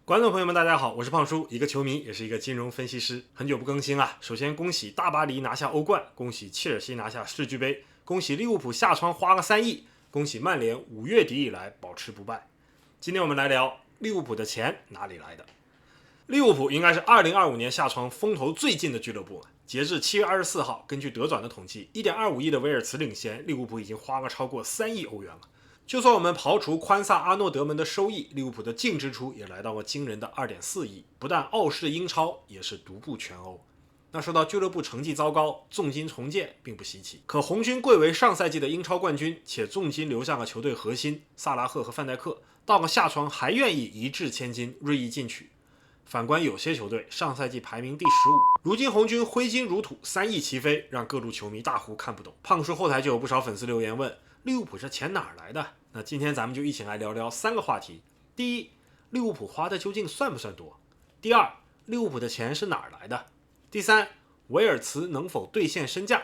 观众朋友们，大家好，我是胖叔，一个球迷，也是一个金融分析师。很久不更新啊，首先恭喜大巴黎拿下欧冠，恭喜切尔西拿下世俱杯，恭喜利物浦下窗花个3亿，恭喜曼联5月底以来保持不败。今天我们来聊利物浦的钱哪里来的。利物浦应该是2025年下窗风头最近的俱乐部了。截至7月24号，根据德转的统计，1.25亿的威尔茨领先，利物浦已经花了超过3亿欧元了。就算我们刨除宽萨阿诺德门的收益，利物浦的净支出也来到了惊人的2.4亿，不但傲视英超，也是独步全欧。那说到俱乐部成绩糟糕，重金重建并不稀奇，可红军贵为上赛季的英超冠军，且重金留下了球队核心萨拉赫和范戴克，到了下窗还愿意一掷千金，锐意进取。反观有些球队，上赛季排名第15，如今红军挥金如土，3亿齐飞，让各路球迷大呼看不懂。胖叔后台就有不少粉丝留言问，利物浦这钱哪儿来的？那今天咱们就一起来聊聊3个话题。第一，利物浦花的究竟算不算多？第二，利物浦的钱是哪儿来的？第三，维尔茨能否兑现身价？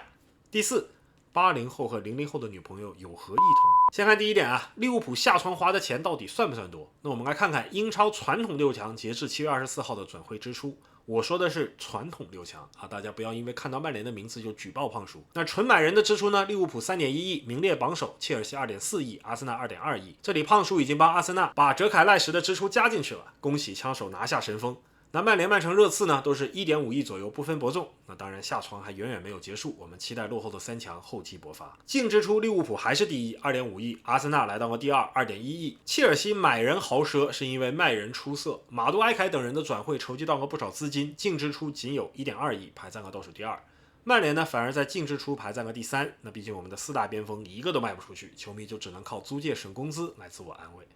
第四，80后和00后的女朋友有何异同？先看第一点啊，利物浦下窗花的钱到底算不算多？那我们来看看英超传统6强截至7月24号的转会支出。我说的是传统6强啊，大家不要因为看到曼联的名字就举报胖叔。那纯买人的支出呢？利物浦3.1亿，名列榜首；切尔西2.4亿，阿森纳2.2亿。这里胖叔已经帮阿森纳把哲凯赖什的支出加进去了，恭喜枪手拿下神锋。那曼联、曼城、热刺呢，都是1.5亿左右，不分伯仲。那当然，下窗还远远没有结束，我们期待落后的3强厚积薄发。净支出，利物浦还是第一，2.5亿；阿森纳来到了第二，2.1亿；切尔西买人豪奢，是因为卖人出色，马杜埃凯等人的转会筹集到了不少资金，净支出仅有1.2亿，排在了倒数第二。曼联呢，反而在净支出排在了第3。那毕竟我们的4大边锋一个都卖不出去，球迷就只能靠租借省工资来自我安慰。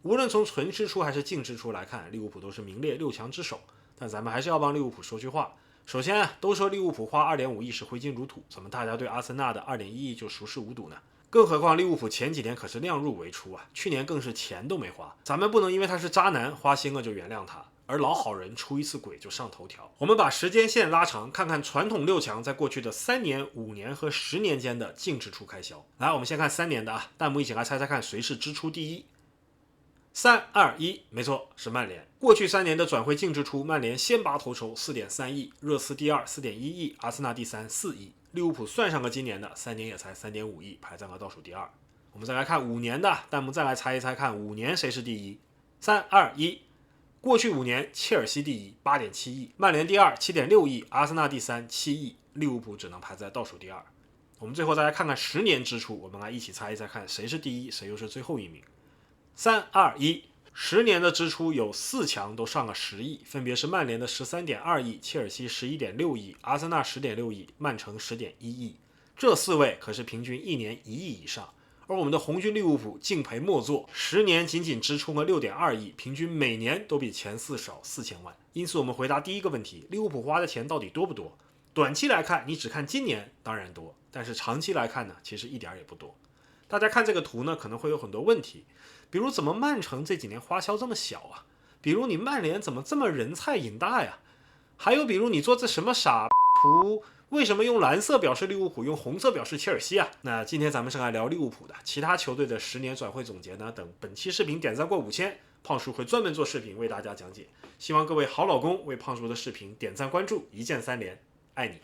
无论从纯支出还是净支出来看，利物浦都是名列6强之首。但咱们还是要帮利物浦说句话。首先啊，都说利物浦花2.5亿是挥金如土，怎么大家对阿森纳的2.1亿就熟视无睹呢？更何况利物浦前几年可是量入为出啊，去年更是钱都没花。咱们不能因为他是渣男花心了就原谅他，而老好人出一次轨就上头条。我们把时间线拉长，看看传统6强在过去的3年、5年和10年间的净支出开销。来，我们先看3年的啊，弹幕一起来猜猜看谁是支出第一。3、2、1，没错，是曼联。过去3年的转会净支出，曼联先拔头筹4.3亿，热刺第二4.1亿，阿森纳第3 4亿，利物浦算上个今年的3年也才3.5亿，排在了倒数第二。我们再来看5年的，弹幕再来猜一猜看5年谁是第一。3、2、1，过去5年切尔西第一8.7亿，曼联第二7.6亿，阿森纳第3 7亿，利物浦只能排在倒数第二。我们最后再来看看10年支出，我们来一起猜一猜看谁是第一，谁又是最后一名。3、2、1，10年的支出有4强都上了10亿，分别是曼联的13.2亿，切尔西11.6亿，阿森纳10.6亿，曼城10.1亿。这4位可是平均1年1亿以上，而我们的红军利物浦敬陪末座，10年仅仅支出了6.2亿，平均每年都比前4少4000万。因此我们回答第一个问题，利物浦花的钱到底多不多？短期来看，你只看今年当然多，但是长期来看呢，其实一点也不多。大家看这个图呢，可能会有很多问题，比如怎么曼城这几年花销这么小啊？比如你曼联怎么这么人菜瘾大呀？还有比如你做这什么傻图，为什么用蓝色表示利物浦，用红色表示切尔西啊？那今天咱们是来聊利物浦的，其他球队的10年转会总结呢，等本期视频点赞过5000，胖叔会专门做视频为大家讲解。希望各位好老公为胖叔的视频点赞关注，一键3连，爱你。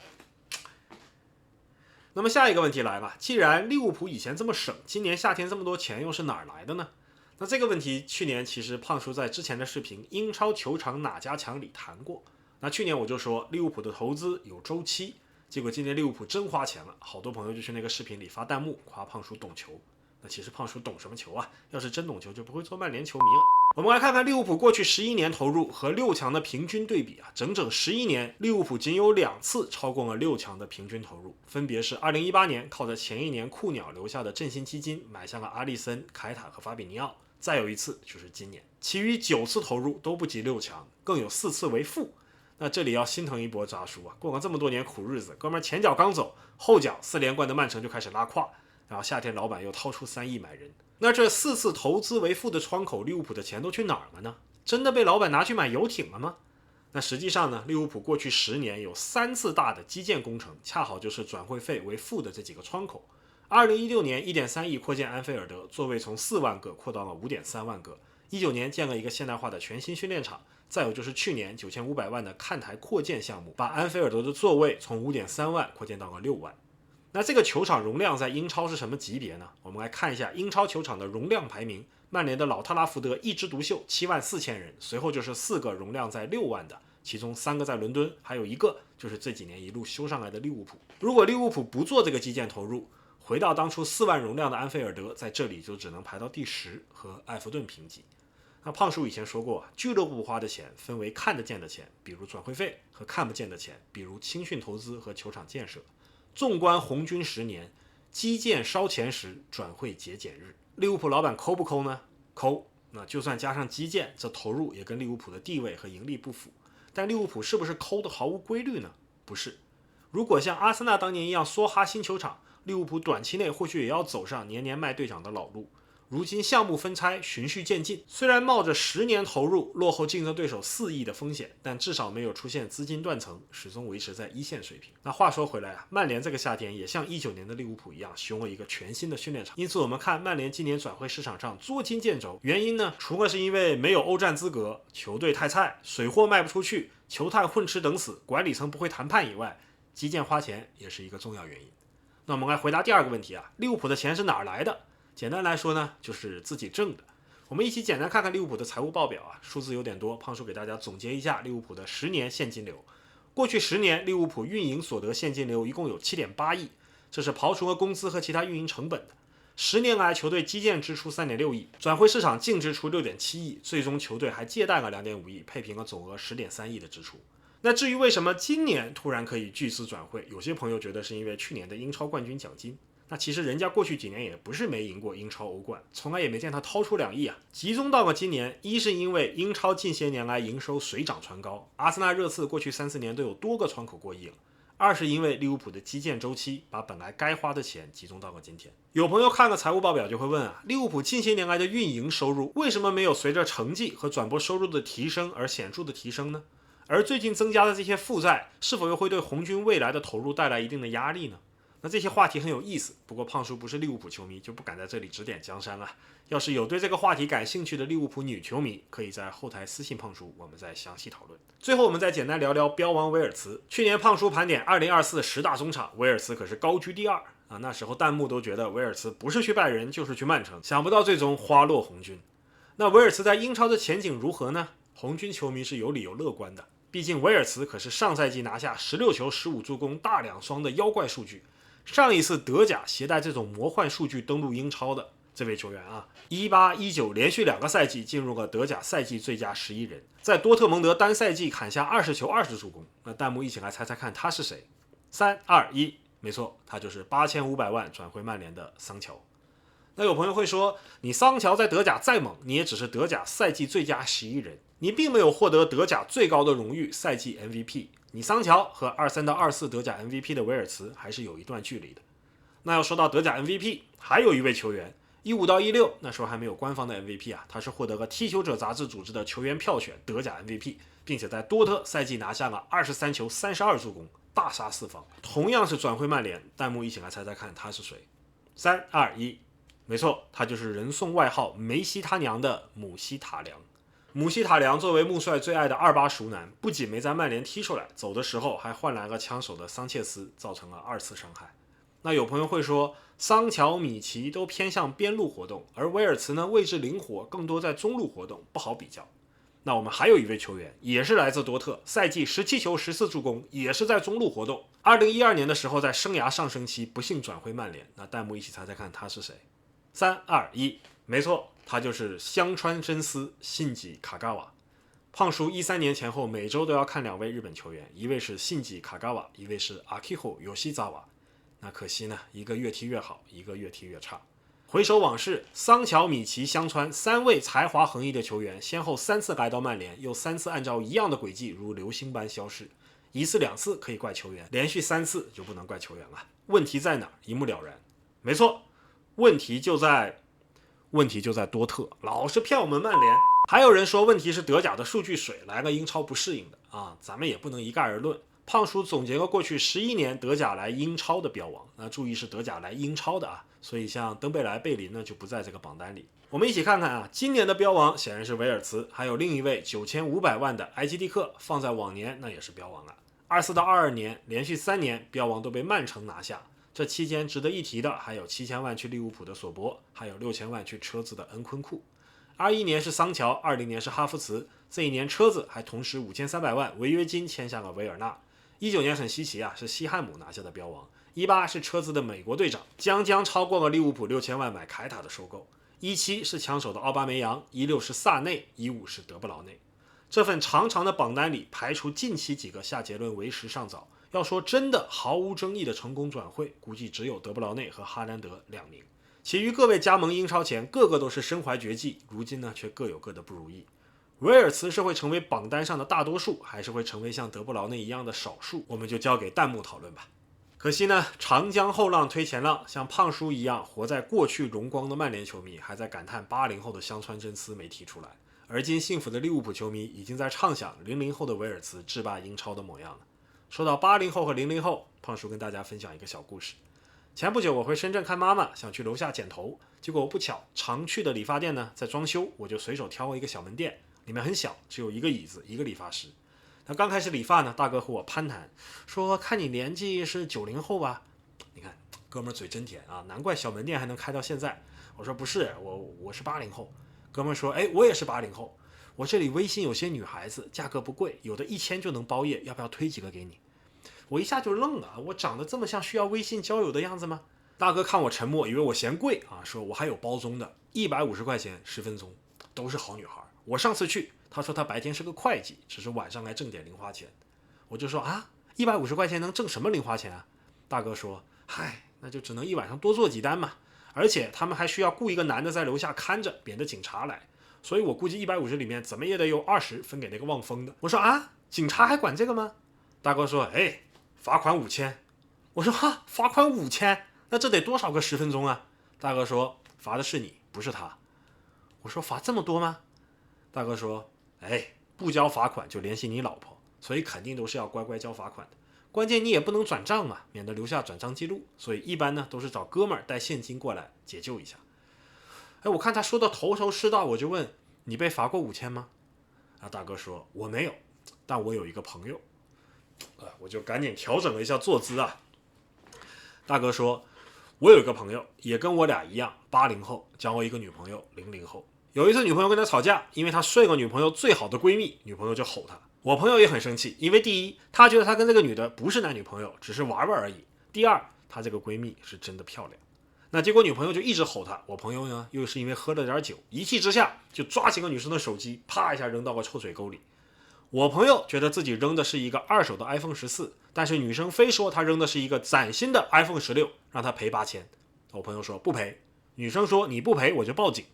那么下一个问题来了，既然利物浦以前这么省，今年夏天这么多钱又是哪儿来的呢？那这个问题去年其实胖叔在之前的视频英超球场哪家强里谈过。那去年我就说利物浦的投资有周期，结果今年利物浦真花钱了，好多朋友就去那个视频里发弹幕夸胖叔懂球。那其实胖叔懂什么球啊？要是真懂球就不会做曼联球迷了。我们来看看利物浦过去11年投入和6强的平均对比啊，整整11年，利物浦仅有2次超过了6强的平均投入，分别是2018年靠着前一年库鸟留下的振兴基金买下了阿利森、凯塔和法比尼奥，再有一次就是今年，其余9次投入都不及6强，更有4次为负。那这里要心疼一波渣叔啊，过了这么多年苦日子，哥们前脚刚走，后脚4连冠的曼城就开始拉胯，然后夏天老板又掏出3亿买人。那这4次投资为负的窗口，利物浦的钱都去哪儿了呢？真的被老板拿去买游艇了吗？那实际上呢，利物浦过去10年有3次大的基建工程，恰好就是转会费为负的这几个窗口。2016年1.3亿扩建安菲尔德，座位从4万个扩到了5.3万个。19年建了一个现代化的全新训练场，再有就是去年9500万的看台扩建项目，把安菲尔德的座位从 5.3 万扩建到了6万。那这个球场容量在英超是什么级别呢？我们来看一下英超球场的容量排名，曼联的老特拉福德一枝独秀，7万4千人，随后就是4个容量在6万的，其中3个在伦敦，还有一个就是这几年一路修上来的利物浦。如果利物浦不做这个基建投入，回到当初4万容量的安菲尔德，在这里就只能排到第10，和埃弗顿平级。那胖叔以前说过，俱乐部花的钱分为看得见的钱，比如转会费，和看不见的钱，比如青训投资和球场建设。纵观红军10年，基建烧钱时，转会节俭日。利物浦老板抠不抠呢？抠。那就算加上基建，这投入也跟利物浦的地位和盈利不符。但利物浦是不是抠的毫无规律呢？不是。如果像阿森纳当年一样梭哈新球场，利物浦短期内或许也要走上年年卖队长的老路。如今项目分拆，循序渐进，虽然冒着10年投入落后竞争对手4亿的风险，但至少没有出现资金断层，始终维持在一线水平。那话说回来啊，曼联这个夏天也像19年的利物浦一样，修了一个全新的训练场。因此我们看曼联今年转会市场上捉襟见肘，原因呢，除了是因为没有欧战资格，球队太菜，水货卖不出去，球探混吃等死，管理层不会谈判以外，基建花钱也是一个重要原因。那我们来回答第二个问题啊，利物浦的钱是哪儿来的？简单来说呢，就是自己挣的。我们一起简单看看利物浦的财务报表啊，数字有点多，胖叔给大家总结一下利物浦的10年现金流。过去10年，利物浦运营所得现金流一共有 7.8 亿，这是刨除了工资和其他运营成本的。10年来，球队基建支出 3.6 亿，转会市场净支出 6.7 亿，最终球队还借贷了 2.5 亿，配平了总额 10.3 亿的支出。那至于为什么今年突然可以巨资转会，有些朋友觉得是因为去年的英超冠军奖金。那其实人家过去几年也不是没赢过英超欧冠，从来也没见他掏出2亿啊。集中到了今年，一是因为英超近些年来营收水涨船高，阿森纳热刺过去3-4年都有多个窗口过亿了；二是因为利物浦的基建周期把本来该花的钱集中到了今天。有朋友看了财务报表就会问啊，利物浦近些年来的运营收入为什么没有随着成绩和转播收入的提升而显著的提升呢？而最近增加的这些负债是否又会对红军未来的投入带来一定的压力呢？那这些话题很有意思，不过胖叔不是利物浦球迷，就不敢在这里指点江山了。要是有对这个话题感兴趣的利物浦女球迷，可以在后台私信胖叔，我们再详细讨论。最后我们再简单聊聊标王维尔茨。去年胖叔盘点2024 10大中场，维尔茨可是高居第2啊。那时候弹幕都觉得维尔茨不是去拜仁就是去曼城，想不到最终花落红军。那维尔茨在英超的前景如何呢？红军球迷是有理由乐观的，毕竟维尔茨可是上赛季拿下16球15助攻大2双的妖怪数据。上一次德甲携带这种魔幻数据登陆英超的这位球员啊，18-19连续2个赛季进入了德甲赛季最佳11人，在多特蒙德单赛季砍下20球20助攻。那弹幕一起来猜猜看他是谁？3、2、1，没错，他就是8500万转会曼联的桑乔。那有朋友会说，你桑乔在德甲再猛，你也只是德甲赛季最佳11人，你并没有获得德甲最高的荣誉赛季 MVP。你桑乔和23到24德甲 MVP 的维尔茨还是有一段距离的。那要说到德甲 MVP， 还有一位球员，15到16那时候还没有官方的 MVP 啊，他是获得了踢球者杂志组织的球员票选德甲 MVP， 并且在多特赛季拿下了23球32助攻，大杀四方。同样是转会曼联，弹幕一起来猜猜看他是谁？3、2、1，没错，他就是人送外号梅西他娘的姆希塔良。姆希塔良作为穆帅最爱的28熟男，不仅没在曼联踢出来，走的时候还换来了枪手的桑切斯，造成了2次伤害。那有朋友会说，桑乔、米奇都偏向边路活动，而维尔茨呢位置灵活，更多在中路活动，不好比较。那我们还有一位球员，也是来自多特，赛季17球14助攻，也是在中路活动。2012年的时候，在生涯上升期不幸转会曼联。那弹幕一起猜猜看他是谁？3、2、1，没错，他就是香川真司信吉卡嘎瓦。胖叔13年前后每周都要看2位日本球员，一位是信吉卡嘎瓦，一位是 Akiho Yoshizawa。那可惜呢，一个越踢越好，一个越踢越差。回首往事，桑乔、米奇、香川3位才华横溢的球员，先后3次来到曼联，又3次按照一样的轨迹如流星般消失。1次2次可以怪球员，连续3次就不能怪球员了。问题在哪儿？一目了然。没错，问题就在多特，老是骗我们曼联。还有人说问题是德甲的数据水，来个英超不适应的啊，咱们也不能一概而论。胖叔总结了过去11年德甲来英超的标王，那注意是德甲来英超的啊，所以像登贝莱、贝林呢就不在这个榜单里。我们一起看看啊，今年的标王显然是维尔茨，还有另一位9500万的埃基蒂克，放在往年那也是标王了。24到22年连续3年标王都被曼城拿下，这期间值得一提的还有7000万去利物浦的索博，还有6000万去车子的恩昆库。21年是桑乔，20年是哈弗茨，这一年车子还同时5300万违约金签下了维尔纳。19年很稀奇啊，是西汉姆拿下的标王。18是车子的美国队长，将超过了利物浦6000万买凯塔的收购。17是枪手的奥巴梅扬，16是萨内，15是德布劳内。这份长长的榜单里，排除近期几个下结论为时尚早。要说真的毫无争议的成功转会，估计只有德布劳内和哈兰德2名。其余各位加盟英超前，个个都是身怀绝技，如今呢却各有各的不如意。维尔茨是会成为榜单上的大多数，还是会成为像德布劳内一样的少数，我们就交给弹幕讨论吧。可惜呢，长江后浪推前浪，像胖叔一样活在过去荣光的曼联球迷还在感叹80后的香川真司没提出来，而今幸福的利物浦球迷已经在畅想00后的维尔茨制霸英超的模样了。说到80后和00后，胖叔跟大家分享一个小故事。前不久我回深圳看妈妈，想去楼下剪头，结果我不巧常去的理发店呢在装修，我就随手挑了一个小门店，里面很小，只有一个椅子，一个理发师。那刚开始理发呢，大哥和我攀谈，说看你年纪是90后吧？你看哥们嘴真甜啊，难怪小门店还能开到现在。我说不是，我是80后。哥们说，哎，我也是80后。我这里微信有些女孩子，价格不贵，有的1000就能包夜，要不要推几个给你？我一下就愣了，我长得这么像需要微信交友的样子吗？大哥看我沉默，以为我嫌贵啊，说我还有包中的，150块钱10分钟，都是好女孩。我上次去，他说他白天是个会计，只是晚上来挣点零花钱。我就说啊，150块钱能挣什么零花钱啊？大哥说，嗨，那就只能一晚上多做几单嘛。而且他们还需要雇一个男的在楼下看着，免得警察来。所以我估计150里面怎么也得有20分给那个望风的。我说啊，警察还管这个吗？大哥说，哎，罚款5000。我说哈，罚款5000，那这得多少个10分钟啊？大哥说，罚的是你，不是他。我说罚这么多吗？大哥说，哎，不交罚款就联系你老婆，所以肯定都是要乖乖交罚款的。关键你也不能转账嘛，免得留下转账记录，所以一般呢都是找哥们儿带现金过来解救一下。哎，我看他说的头头是道，我就问，你被罚过5000吗？啊，大哥说，我没有，但我有一个朋友。我就赶紧调整了一下坐姿啊。大哥说，我有一个朋友也跟我俩一样80后，交过一个女朋友00后。有一次女朋友跟他吵架，因为他睡了女朋友最好的闺蜜，女朋友就吼他。我朋友也很生气，因为第一，他觉得他跟这个女的不是男女朋友，只是玩玩而已；第二，他这个闺蜜是真的漂亮。那结果女朋友就一直吼他，我朋友呢又是因为喝了点酒，一气之下就抓起个女生的手机，啪一下扔到个臭水沟里。我朋友觉得自己扔的是一个二手的 iPhone 14，但是女生非说她扔的是一个崭新的 iPhone 16，让她赔8000。我朋友说不赔，女生说你不赔我就报警。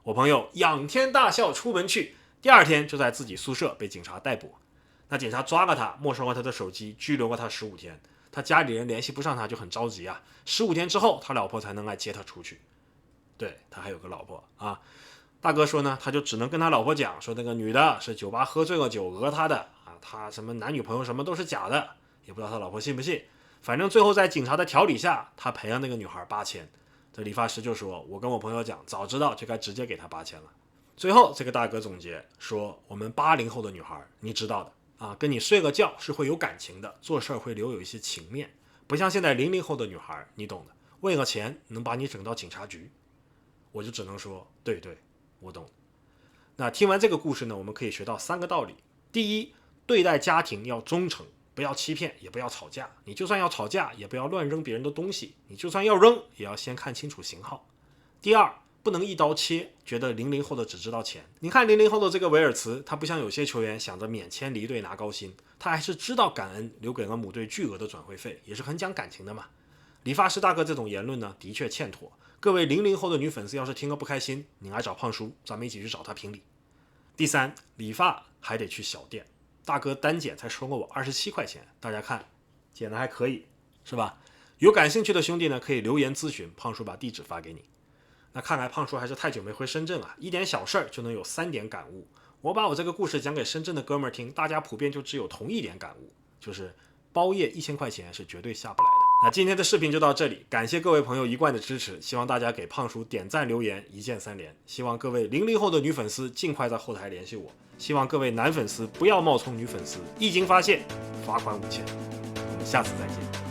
我朋友仰天大笑出门去，第二天就在自己宿舍被警察逮捕。那警察抓了他，没收了他的手机，拘留了他15天。他家里人联系不上他，就很着急啊。15天之后，他老婆才能来接他出去。对，他还有个老婆啊。大哥说呢，他就只能跟他老婆讲，说那个女的是酒吧喝醉了酒讹他的啊，他什么男女朋友什么都是假的，也不知道他老婆信不信。反正最后在警察的调理下，他赔了那个女孩8000。这理发师就说，我跟我朋友讲，早知道就该直接给他8000了。最后这个大哥总结说，我们80后的女孩，你知道的啊，跟你睡个觉是会有感情的，做事会留有一些情面，不像现在00后的女孩，你懂的，为了钱能把你整到警察局。我就只能说，对对，我懂。那听完这个故事呢，我们可以学到3个道理。第一，对待家庭要忠诚，不要欺骗，也不要吵架。你就算要吵架，也不要乱扔别人的东西。你就算要扔，也要先看清楚型号。第二，不能一刀切，觉得00后的只知道钱。你看00后的这个维尔茨，他不像有些球员想着免签离队拿高薪，他还是知道感恩，留给了母队巨额的转会费，也是很讲感情的嘛。理发师大哥这种言论呢，的确欠妥。各位00后的女粉丝要是听了不开心，你来找胖叔，咱们一起去找他评理。第三，理发还得去小店，大哥单剪才收了我27块钱，大家看剪的还可以是吧？有感兴趣的兄弟呢，可以留言咨询，胖叔把地址发给你。那看来胖叔还是太久没回深圳了，一点小事儿就能有3点感悟。我把我这个故事讲给深圳的哥们儿听，大家普遍就只有同一点感悟，就是包夜1000块钱是绝对下不来的。那今天的视频就到这里，感谢各位朋友一贯的支持，希望大家给胖叔点赞留言，一键3连。希望各位00后的女粉丝尽快在后台联系我，希望各位男粉丝不要冒充女粉丝，一经发现罚款5000。我们下次再见。